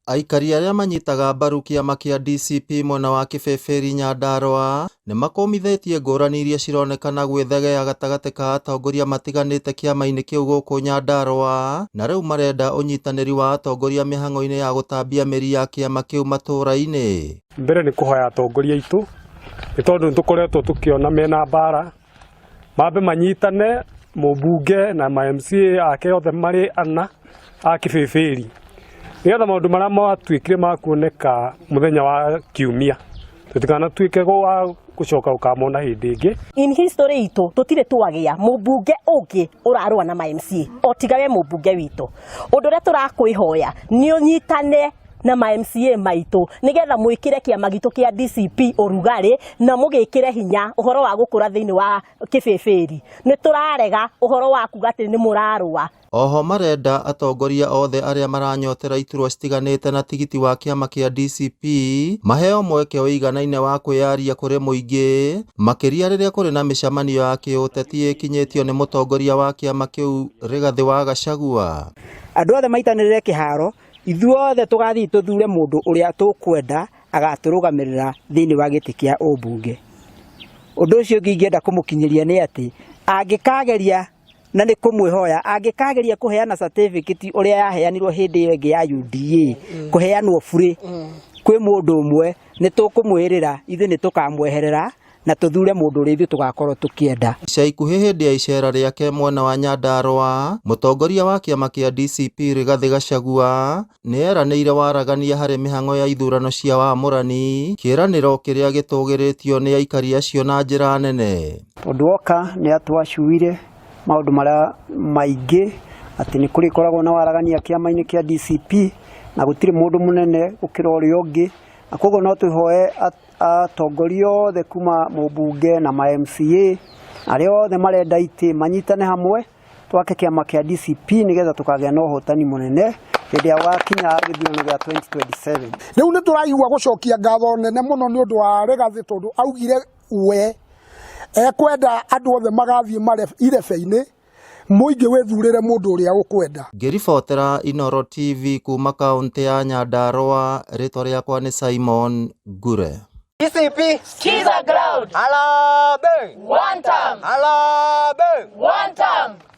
Aikari arĩa manyitaga mbaru kĩama kĩa DCP mwena wa Kĩbĩbĩri Nyandarua nĩmakomithitie ngũrani iria cironekana gwĩthegea gatagatĩ ka atongoria matiganĩte kĩama-inĩ kĩu gũkũ Nyandarua, na rĩu marenda ũnyitanĩri wa atongoria mĩhang'o-inĩ ya gũtambia mĩri ya kĩama kĩu matũra-inĩ. Mbere nĩ kũhoya atongoria aitũ nĩ tondũ nĩtũkoretwo tũkĩona mena mbara mambe manyitane, mũmbunge na MCA ake othe marĩ ana a Kĩbĩbĩri, nĩgetha maũndũ marĩa matuĩkire ma kuoneka mũthenya wa kiumia tũtikanatuĩke wa gũcoka gũkamona hĩndĩ ĩngĩ. In history itũ tũtirĩ twagĩa mũmbunge ũngĩ ũrarũa na MCA o tiga we mũmbunge witũ. Ũndũ ũrĩa tũrakwĩhoya nĩ ũnyitane na MCA maitũ nĩgetha mwĩkĩre kĩama gitũ kĩa DCP ũrugarĩ na mũgĩkĩre hinya ũhoro wa gũkũra thĩinĩ wa Kĩbĩbĩri. Nĩ tũrarega ũhoro wa kuga atĩ nĩ mũrarũa. Oho marenda atongoria othe arĩa maranyotera iturwa citiganĩte na tigiti wa kĩama kĩa DCP maheo mweke ũiganaine wa kwĩyaria kũrĩ mũingĩ, makĩria rĩrĩa kũrĩ na mĩcemanio ya kĩũteti ĩkinyĩtio nĩ mũtongoria wa kĩama kĩu Rigathĩ wa Gachagua. Andũ othe maitanĩrĩre kĩharo, ithuothe tũgathiĩ tũthure mũndũ ũrĩa tũkwenda agatũrũgamĩrĩra thĩinĩ wa gĩtĩ kĩa ũmbunge. Ũndũ ũcio ũngĩ ingĩenda kũmũkinyĩria nĩ atĩ angĩkageria na nĩ kũmwĩhoya angĩkageria kũheana certificate ũrĩa yaheanirwo hĩndĩ ĩyo ĩngĩ ya UDA kũheanwo bure kwĩ mũndũ ũmwe, nĩ tũkũmwĩrĩra ithuĩ nĩ tũkamweherera na tũthure mũndũ ũrĩa ithuĩ tũgakorwo tũkĩenda. Ica ikuhĩ hĩndĩ ya icera rĩake mwena wa Nyandarua, mũtongoria wa kĩama kĩa DCP Rigathĩ Gachagua nĩeranĩire waragania harĩ mĩhang'o ya ithurano cia wamũrani, kĩĩranĩro kĩrĩa gĩtũgĩrĩtio nĩ aikari acio na njĩra nene. Ũndũ woka nĩ atwacuire maũndũ marĩa maingĩ atĩ nĩ kũrĩkoragwo na waragania kĩama-inĩ kĩa DCP na gũtirĩ mũndũ mũnene gũkĩra ũrĩa ũngĩ, na koguo no twĩhoe atongoria othe kuma mũmbunge na MCA arĩa othe marenda itĩ manyitane hamwe twake kĩama kĩa DCP nĩgetha tũkagĩa na ũhotani mũnene hĩndĩ ya wakinya gĩthurano gĩa 2027. Rĩu nĩ tũraigua gũcokia ngatho nene mũno nĩ ũndũ wa Rigathĩ tondũ augire we ekwenda andũ othe magathiĩ irebe-inĩ mũingĩ wĩthurĩre mũndũ ũrĩa ũkwenda. Ngĩribotera Inooro TV kuma kaũntĩ ya Nyandarua, rĩtwa rĩakwa nĩ Simon Ngure. DCP, Skiza Ground. Harambee. One time. Harambee. One time.